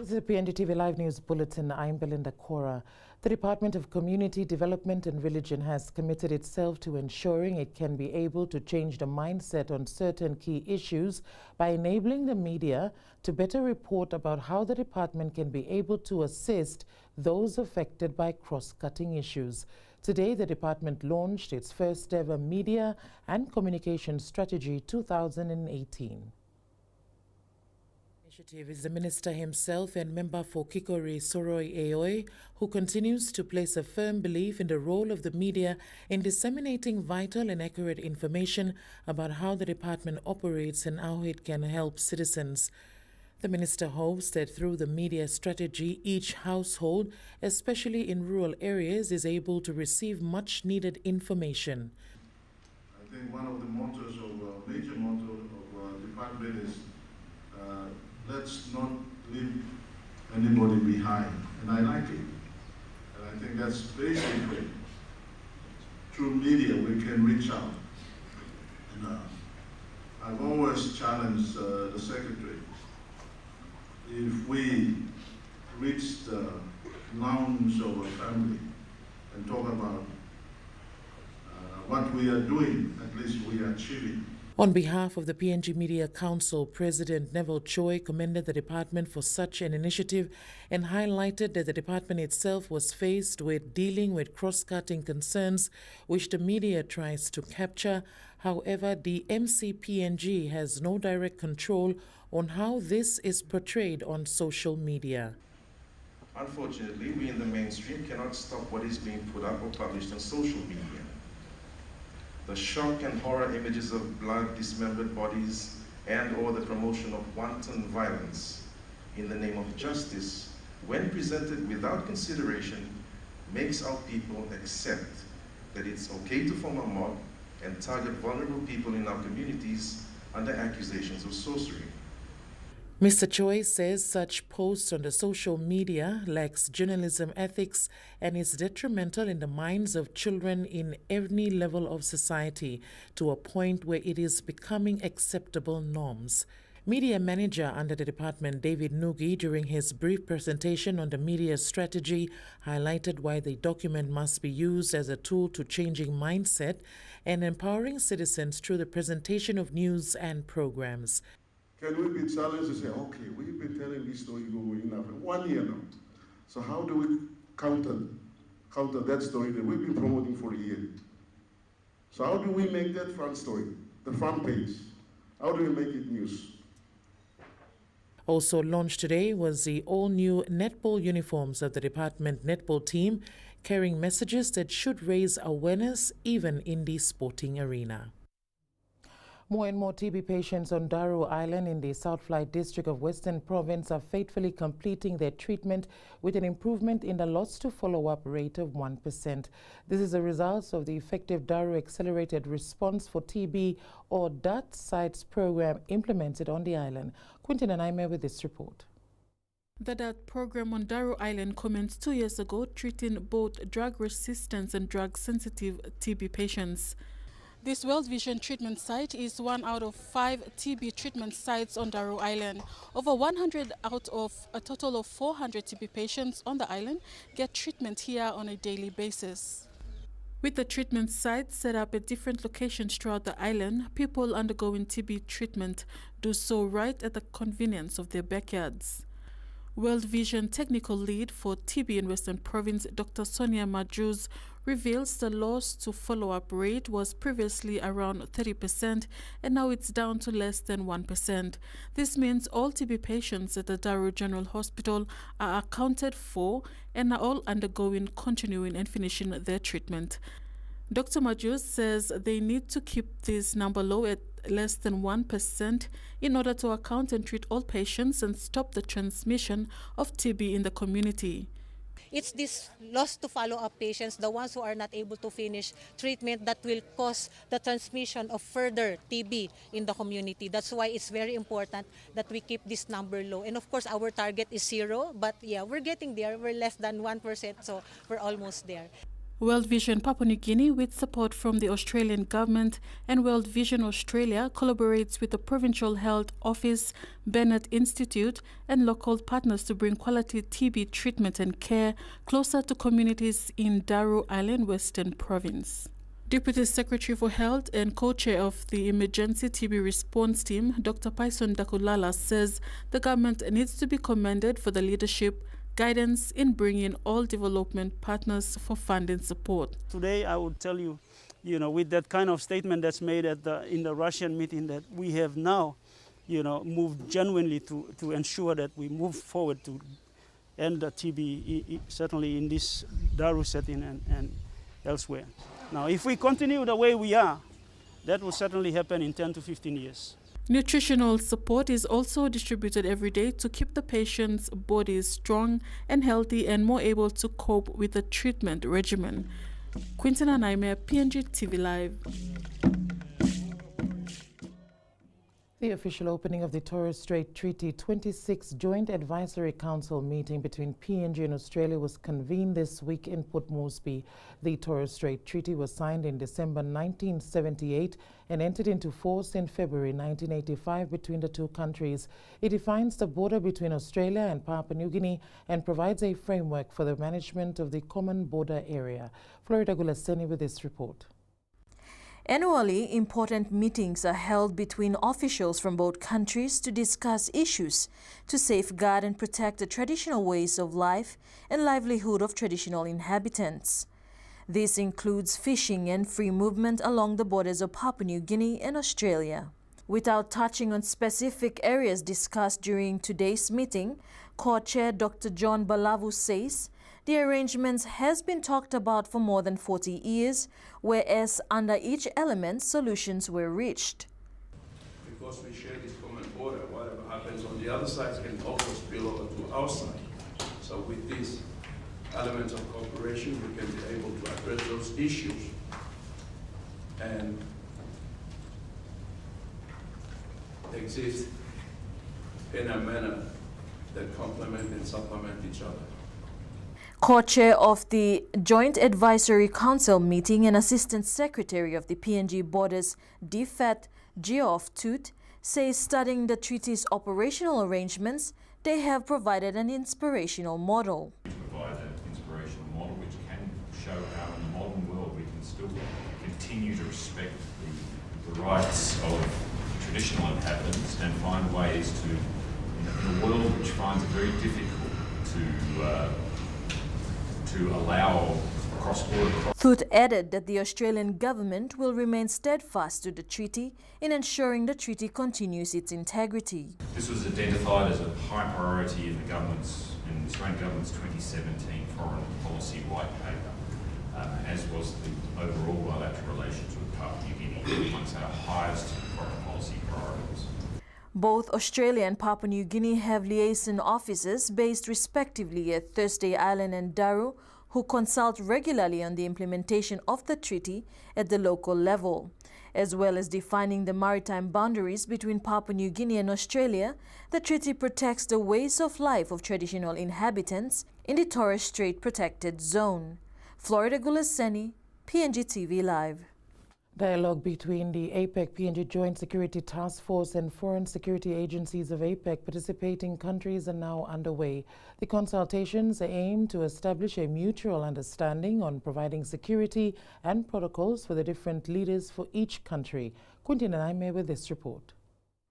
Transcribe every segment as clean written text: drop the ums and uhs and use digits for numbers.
This is the PNGTV Live News Bulletin. I'm Belinda KORA. The Department of Community Development and Religion has committed itself to ensuring it can be able to change the mindset on certain key issues by enabling the media to better report about how the department can be able to assist those affected by cross-cutting issues. Today, the department launched its first ever Media and Communication Strategy 2018. Initiative is the minister himself and member for Kikori Soroi Aoi, who continues to place a firm belief in the role of the media in disseminating vital and accurate information about how the department operates and how it can help citizens. The minister hopes that through the media strategy, each household, especially in rural areas, is able to receive much needed information. I think one of the mottos of major motto of the department is let's not leave anybody behind, and I like it. And I think that's basically through media we can reach out. And I've always challenged the secretary, if we reach the lounge of a family and talk about what we are doing, at least we are achieving. On behalf of the PNG Media Council, President Neville Choi commended the department for such an initiative and highlighted that the department itself was faced with dealing with cross-cutting concerns which the media tries to capture. However, the MCPNG has no direct control on how this is portrayed on social media. Unfortunately, we in the mainstream cannot stop what is being put up or published on social media. The shock and horror images of blood, dismembered bodies, and or the promotion of wanton violence in the name of justice, when presented without consideration, makes our people accept that it's okay to form a mob and target vulnerable people in our communities under accusations of sorcery. Mr. Choi says such posts on the social media lacks journalism ethics and is detrimental in the minds of children in any level of society to a point where it is becoming acceptable norms. Media manager under the department, David Nugi, during his brief presentation on the media strategy, highlighted why the document must be used as a tool to changing mindset and empowering citizens through the presentation of news and programs. Can we be challenged to say, okay, we've been telling this story going enough, 1 year now. So how do we counter that story that we've been promoting for a year? So how do we make that front story, the front page? How do we make it news? Also launched today was the all-new netball uniforms of the department netball team, carrying messages that should raise awareness even in the sporting arena. More and more TB patients on Daru Island in the South Flight district of Western Province are faithfully completing their treatment with an improvement in the loss to follow-up rate of 1%. This is a result of the effective Daru Accelerated Response for TB or DAT sites program implemented on the island. Quintin and I'm with this report. The DAT program on Daru Island commenced 2 years ago, treating both drug-resistant and drug-sensitive TB patients. This World Vision treatment site is one out of 5 TB treatment sites on Daru Island. Over 100 out of a total of 400 TB patients on the island get treatment here on a daily basis. With the treatment sites set up at different locations throughout the island, people undergoing TB treatment do so right at the convenience of their backyards. World Vision Technical Lead for TB in Western Province, Dr. Sonia Majuz, reveals the loss to follow-up rate was previously around 30% and now it's down to less than 1%. This means all TB patients at the Daru General Hospital are accounted for and are all undergoing, continuing and finishing their treatment. Dr. Majus says they need to keep this number low at less than 1% in order to account and treat all patients and stop the transmission of TB in the community. It's this loss to follow-up patients, the ones who are not able to finish treatment, that will cause the transmission of further TB in the community. That's why it's very important that we keep this number low. And of course, our target is 0, but yeah, we're getting there. We're less than 1%, so we're almost there. World Vision Papua New Guinea, with support from the Australian government, and World Vision Australia collaborates with the Provincial Health Office, Bennett Institute, and local partners to bring quality TB treatment and care closer to communities in Daru Island, Western Province. Deputy Secretary for Health and co-chair of the Emergency TB Response Team, Dr. Paison Dakulala, says the government needs to be commended for the leadership, guidance in bringing all development partners for funding support. Today, I would tell you, with that kind of statement that's made in the Russian meeting, that we have now, moved genuinely to ensure that we move forward to end the TB, certainly in this Daru setting and elsewhere. Now, if we continue the way we are, that will certainly happen in 10 to 15 years. Nutritional support is also distributed every day to keep the patient's bodies strong and healthy and more able to cope with the treatment regimen. Quintin Anaime, PNGTV Live. The official opening of the Torres Strait Treaty 26 Joint Advisory Council meeting between PNG and Australia was convened this week in Port Moresby. The Torres Strait Treaty was signed in December 1978 and entered into force in February 1985 between the two countries. It defines the border between Australia and Papua New Guinea and provides a framework for the management of the common border area. Florida Gulaseni with this report. Annually, important meetings are held between officials from both countries to discuss issues to safeguard and protect the traditional ways of life and livelihood of traditional inhabitants. This includes fishing and free movement along the borders of Papua New Guinea and Australia. Without touching on specific areas discussed during today's meeting, co-chair Dr. John Balavu says the arrangements has been talked about for more than 40 years, whereas under each element, solutions were reached. Because we share this common border, whatever happens on the other side can also spill over to our side. So with these elements of cooperation, we can be able to address those issues and exist in a manner that complement and supplement each other. Co-chair of the Joint Advisory Council meeting and Assistant Secretary of the PNG Borders DFAT, Geoff Toot, says studying the treaty's operational arrangements, they have provided an inspirational model. We provide an inspirational model which can show how in the modern world we can still continue to respect the rights of traditional inhabitants and find ways to, in a world which finds it very difficult to allow cross-border. Thoot added that the Australian government will remain steadfast to the treaty in ensuring the treaty continues its integrity. This was identified as a high priority in the Australian government's 2017 foreign policy white paper, as was the overall bilateral relations with Papua New Guinea, amongst our highest foreign policy priorities. Both Australia and Papua New Guinea have liaison officers based respectively at Thursday Island and Daru, who consult regularly on the implementation of the treaty at the local level. As well as defining the maritime boundaries between Papua New Guinea and Australia, the treaty protects the ways of life of traditional inhabitants in the Torres Strait Protected Zone. Florida Gulaseni, PNGTV Live. Dialogue between the APEC-PNG Joint Security Task Force and foreign security agencies of APEC participating countries are now underway. The consultations aim to establish a mutual understanding on providing security and protocols for the different leaders for each country. Quintin Anaime with this report.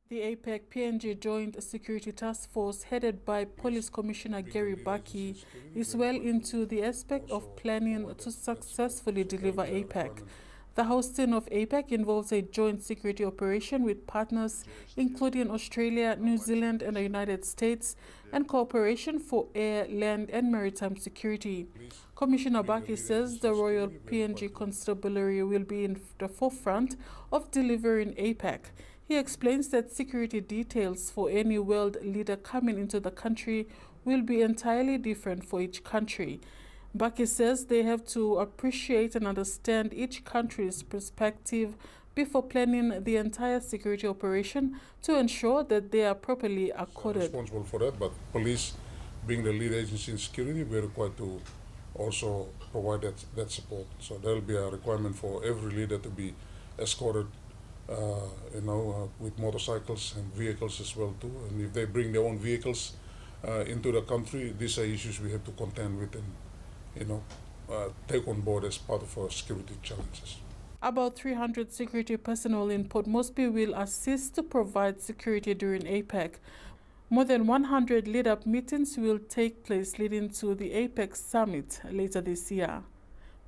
The APEC-PNG Joint Security Task Force, headed by Police Commissioner Gary Baki, is well into the aspect of planning to successfully deliver APEC. The hosting of APEC involves a joint security operation with partners including Australia, New Zealand and the United States, and cooperation for air, land and maritime security. Commissioner Baki says the Royal PNG Constabulary will be in the forefront of delivering APEC. He explains that security details for any world leader coming into the country will be entirely different for each country. Baki says they have to appreciate and understand each country's perspective before planning the entire security operation to ensure that they are properly accorded. Responsible for that, but police, being the lead agency in security, we're required to also provide that support. So there will be a requirement for every leader to be escorted, with motorcycles and vehicles as well too. And if they bring their own vehicles into the country, these are issues we have to contend with and take on board as part of our security challenges. About 300 security personnel in Port Moresby will assist to provide security during APEC. More than 100 lead-up meetings will take place leading to the APEC summit later this year.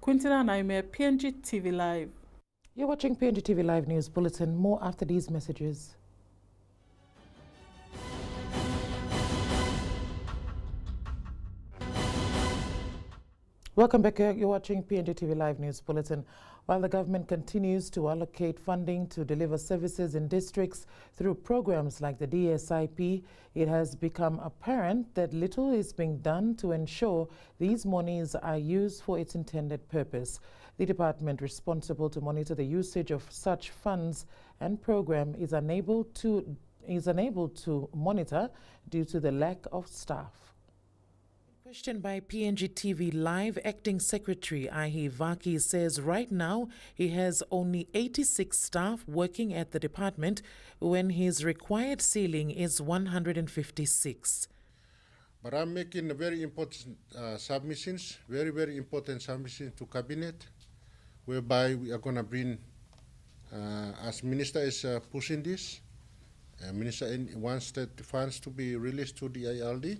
Quintina Naime, PNGTV Live. You're watching PNGTV Live News Bulletin. More after these messages. Welcome back. You're watching PNGTV Live News Bulletin. While the government continues to allocate funding to deliver services in districts through programs like the DSIP, it has become apparent that little is being done to ensure these monies are used for its intended purpose. The department responsible to monitor the usage of such funds and program is unable to monitor due to the lack of staff. Questioned by PNGTV Live, Acting Secretary Ahi Vaki says right now he has only 86 staff working at the department when his required ceiling is 156. But I'm making very important submissions, very important submissions to Cabinet, whereby we are going to bring, as Minister is pushing this, Minister wants that the funds to be released to the ILD,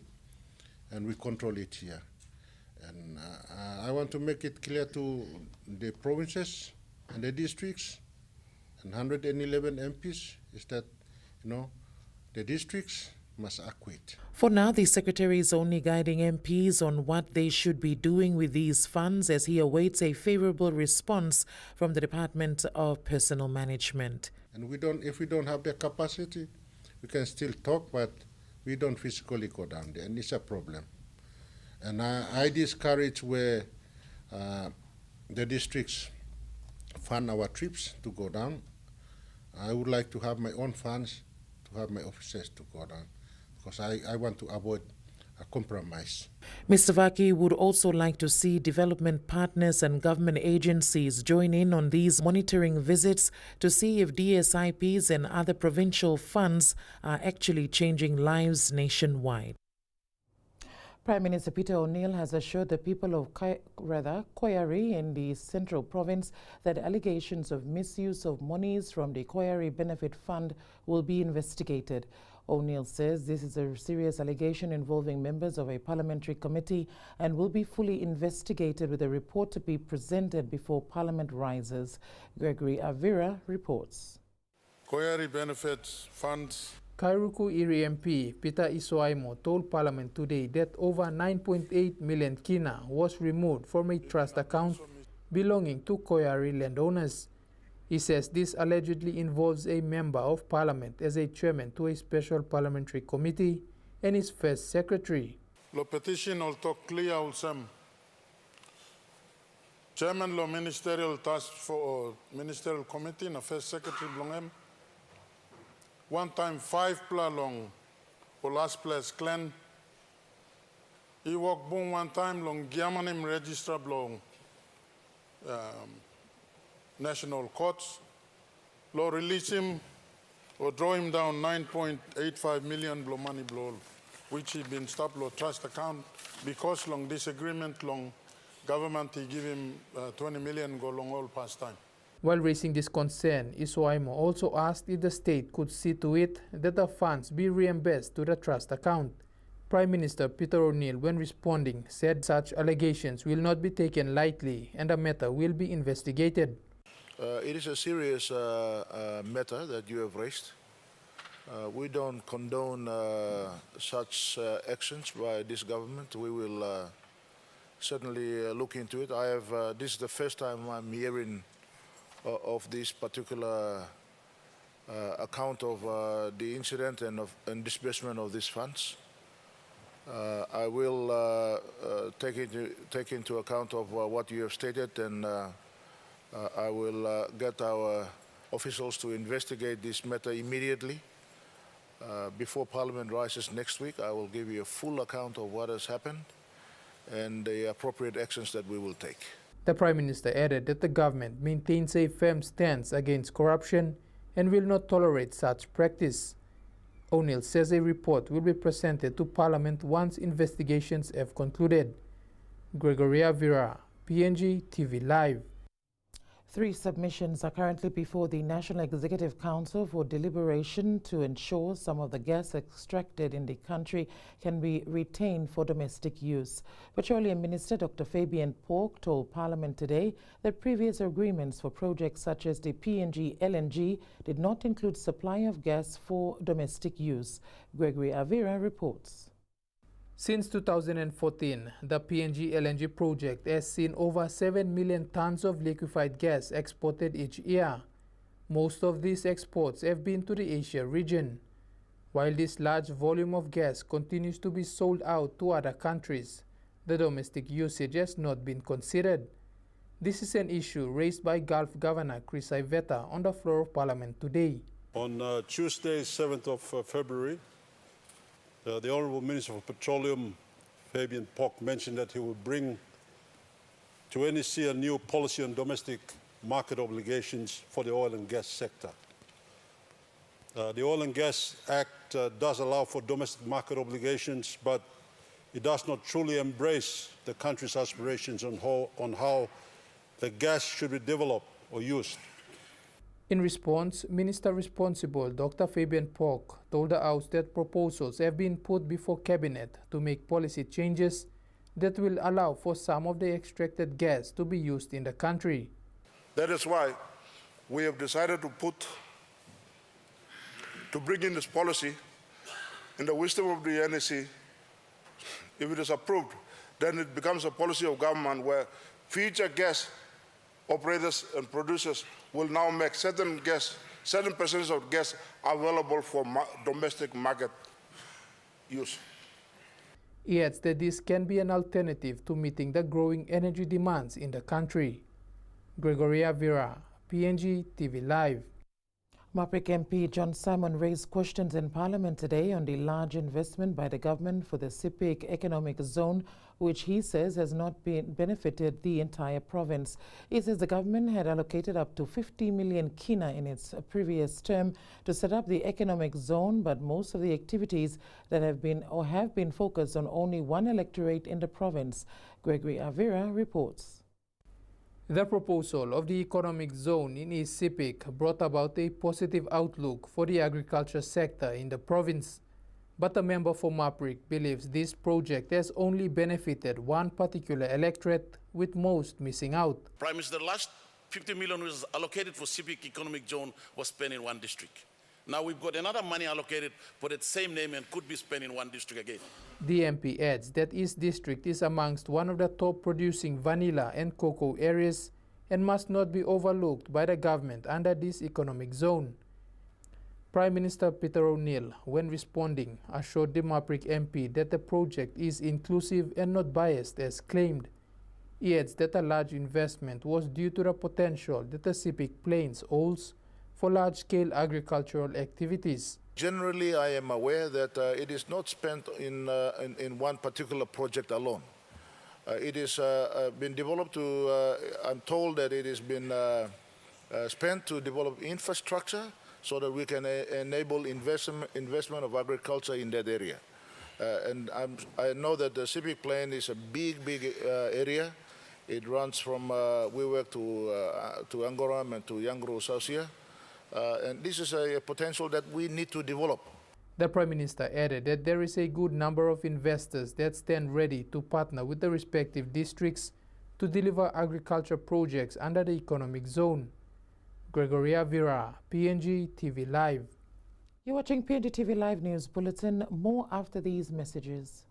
and we control it here. And I want to make it clear to the provinces and the districts and 111 MPs is that, the districts must acquit. For now, the Secretary is only guiding MPs on what they should be doing with these funds as he awaits a favorable response from the Department of Personnel Management. And if we don't have the capacity, we can still talk, but we don't physically go down there, and it's a problem. And I discourage where the districts fund our trips to go down. I would like to have my own funds, to have my officers to go down, because I want to avoid a compromise. Mr. Vaki would also like to see development partners and government agencies join in on these monitoring visits to see if DSIPs and other provincial funds are actually changing lives nationwide. Prime Minister Peter O'Neill has assured the people of Koyari in the Central Province that allegations of misuse of monies from the Koyari Benefit Fund will be investigated. O'Neill says this is a serious allegation involving members of a parliamentary committee and will be fully investigated with a report to be presented before Parliament rises. Gregory Avira reports. Koyari Benefit Funds. Kairuku Iri MP Peter Isoaimo told Parliament today that over 9.8 million kina was removed from a trust account belonging to Koyari landowners. He says this allegedly involves a member of Parliament as a chairman to a special parliamentary committee and his first secretary. Lo petition will talk clear ulsam. Chairman lo ministerial task for ministerial committee na first secretary blongem. One time 5 pla long or last place clan. He walk boom one time long giamanim register blong. National courts, law release him or draw him down 9.85 million blow money blow, which he been stopped law trust account because long disagreement long government he give him 20 million go long all past time. While raising this concern, Isoaimo also asked if the state could see to it that the funds be reimbursed to the trust account. Prime Minister Peter O'Neill, when responding, said such allegations will not be taken lightly and the matter will be investigated. It is a serious matter that you have raised. We don't condone such actions by this government. We will certainly look into it. This is the first time I'm hearing of this particular account of the incident and disbursement of these funds. I will take into account of what you have stated, and I will get our officials to investigate this matter immediately. Before Parliament rises next week, I will give you a full account of what has happened, and the appropriate actions that we will take. The Prime Minister added that the government maintains a firm stance against corruption and will not tolerate such practice. O'Neill says a report will be presented to Parliament once investigations have concluded. Gregoria Vera, PNGTV Live. 3 submissions are currently before the National Executive Council for deliberation to ensure some of the gas extracted in the country can be retained for domestic use. Petroleum Minister Dr. Fabian Pork told Parliament today that previous agreements for projects such as the PNG LNG did not include supply of gas for domestic use. Gregory Avira reports. Since 2014, the PNG LNG project has seen over 7 million tons of liquefied gas exported each year. Most of these exports have been to the Asia region. While this large volume of gas continues to be sold out to other countries, the domestic usage has not been considered. This is an issue raised by Gulf Governor Chris Iveta on the floor of Parliament today. On Tuesday, 7th of February, the Honourable Minister for Petroleum, Fabian Pork, mentioned that he will bring to NEC a new policy on domestic market obligations for the oil and gas sector. The Oil and Gas Act does allow for domestic market obligations, but it does not truly embrace the country's aspirations on how the gas should be developed or used. In response, Minister responsible Dr. Fabian Pork told the House that proposals have been put before Cabinet to make policy changes that will allow for some of the extracted gas to be used in the country. That is why we have decided to bring in this policy in the wisdom of the NEC. If it is approved, then it becomes a policy of government where future gas operators and producers will now make certain percentage of gas available for domestic market use. He adds that this can be an alternative to meeting the growing energy demands in the country. Gregoria Vera, PNGTV Live. Maprik MP John Simon raised questions in Parliament today on the large investment by the government for the Sepik Economic Zone, which he says has not benefited the entire province. He says the government had allocated up to 50 million kina in its previous term to set up the economic zone, but most of the activities that have been focused on only one electorate in the province. Gregory Avira reports. The proposal of the economic zone in East Sepik brought about a positive outlook for the agriculture sector in the province. But a member for Maprik believes this project has only benefited one particular electorate, with most missing out. Prime Minister, the last 50 million was allocated for Sepik Economic Zone was spent in one district. Now we've got another money allocated for that same name and could be spent in one district again. The MP adds that East District is amongst one of the top producing vanilla and cocoa areas and must not be overlooked by the government under this economic zone. Prime Minister Peter O'Neill, when responding, assured the Maprik MP that the project is inclusive and not biased as claimed. He adds that a large investment was due to the potential that the Sepik Plains holds for large-scale agricultural activities. Generally, I am aware that it is not spent in one particular project alone. It has been developed to, I'm told that it has been spent to develop infrastructure so that we can enable investment of agriculture in that area. And I know that the Sepik Plain is a big area. It runs from Wewak to Angoram and to Yangro Sausia. And this is a potential that we need to develop. The Prime Minister added that there is a good number of investors that stand ready to partner with the respective districts to deliver agriculture projects under the economic zone. Gregoria Vera, PNGTV Live. You're watching PNGTV Live News Bulletin. More after these messages.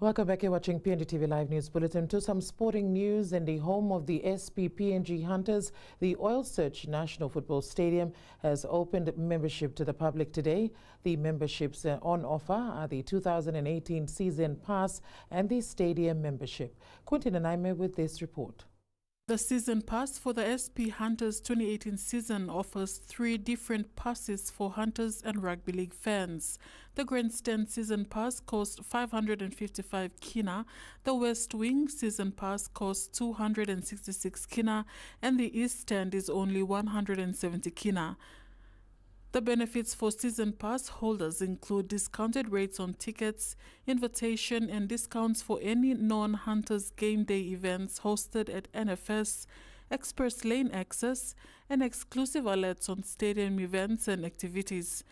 Welcome back. You're watching PNGTV Live News Bulletin. To some sporting news. In the home of the SP PNG Hunters, the Oil Search National Football Stadium has opened membership to the public today. The memberships on offer are the 2018 season pass and the stadium membership. Quentin and I met with this report. The season pass for the SP Hunters 2018 season offers 3 different passes for Hunters and Rugby League fans. The Grandstand season pass costs 555 kina, the West Wing season pass costs 266 kina, and the East Stand is only 170 kina. The benefits for season pass holders include discounted rates on tickets, invitation and discounts for any non-Hunters game day events hosted at NFS, express lane access, and exclusive alerts on stadium events and activities.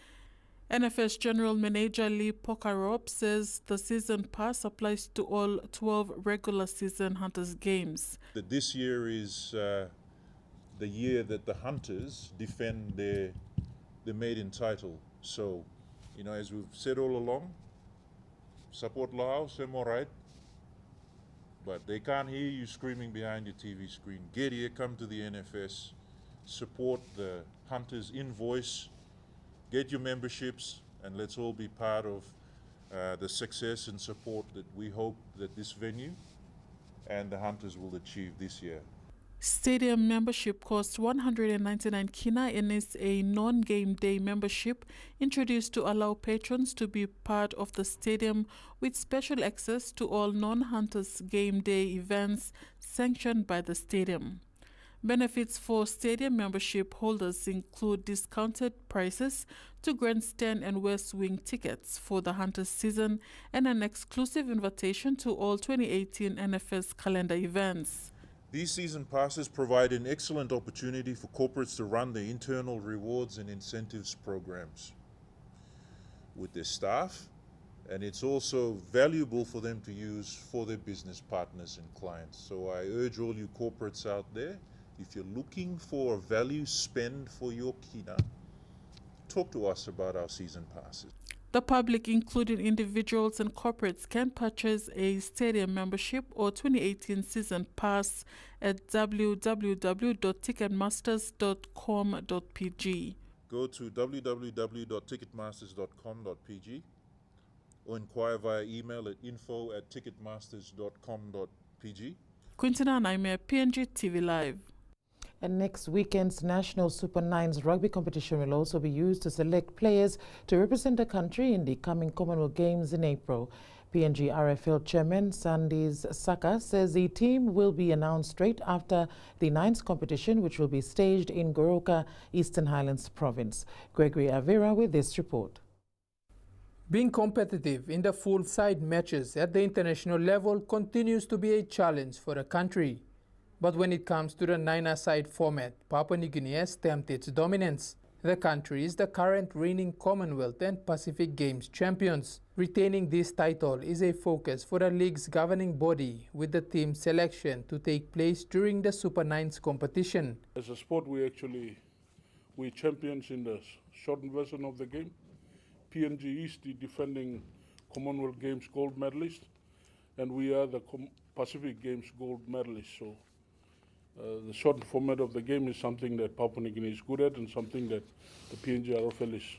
NFS General Manager Lee Pokarop says the season pass applies to all 12 regular season Hunters games. This year is the year that the Hunters defend their maiden title. So, you know, as we've said all along, support Laos, they're all right, but they can't hear you screaming behind your TV screen. Get here, come to the NFS, support the Hunters in voice, get your memberships, and let's all be part of the success and support that we hope that this venue and the Hunters will achieve this year. Stadium membership costs 199 kina and is a non-game day membership introduced to allow patrons to be part of the stadium with special access to all non-Hunters game day events sanctioned by the stadium. Benefits for stadium membership holders include discounted prices to Grandstand and West Wing tickets for the Hunters season and an exclusive invitation to all 2018 NFS calendar events. These season passes provide an excellent opportunity for corporates to run their internal rewards and incentives programs with their staff, and it's also valuable for them to use for their business partners and clients. So I urge all you corporates out there, if you're looking for a value spend for your kina, talk to us about our season passes. The public, including individuals and corporates, can purchase a stadium membership or 2018 season pass at www.ticketmasters.com.pg. Go to www.ticketmasters.com.pg or inquire via email at info@ticketmasters.com.pg. Quintina Naime, PNGTV Live. And next weekend's National Super Nines rugby competition will also be used to select players to represent the country in the coming Commonwealth Games in April. PNG RFL Chairman Sandis Saka says the team will be announced straight after the Nines competition, which will be staged in Goroka, Eastern Highlands Province. Gregory Avera with this report. Being competitive in the full-side matches at the international level continues to be a challenge for the country. But when it comes to the nine-a-side format, Papua New Guinea has stamped its dominance. The country is the current reigning Commonwealth and Pacific Games champions. Retaining this title is a focus for the league's governing body, with the team selection to take place during the Super Nines competition. As a sport, we're champions in the shortened version of the game. PNG is the defending Commonwealth Games gold medalist, and we are the Pacific Games gold medalist. So the short format of the game is something that Papua New Guinea is good at and something that the PNG RFL is.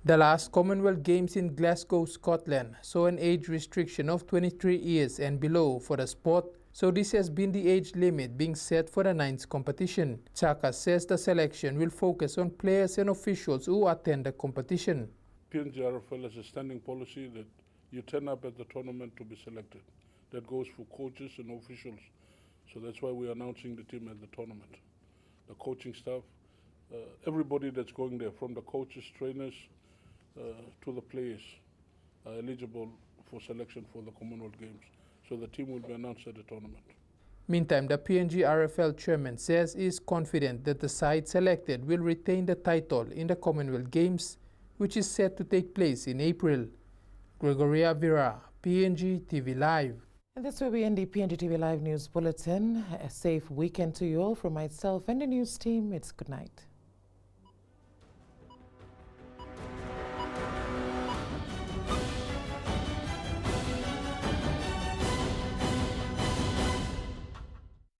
The last Commonwealth Games in Glasgow, Scotland, saw an age restriction of 23 years and below for the sport, so this has been the age limit being set for the Nines competition. Chaka says the selection will focus on players and officials who attend the competition. PNG RFL has a standing policy that you turn up at the tournament to be selected. That goes for coaches and officials. So that's why we're announcing the team at the tournament. The coaching staff, everybody that's going there, from the coaches, trainers, to the players, are eligible for selection for the Commonwealth Games. So the team will be announced at the tournament. Meantime, the PNG RFL chairman says he is confident that the side selected will retain the title in the Commonwealth Games, which is set to take place in April. Gregory Avira, PNGTV Live. And that's where we end the PNGTV Live News Bulletin. A safe weekend to you all. From myself and the news team, it's good night.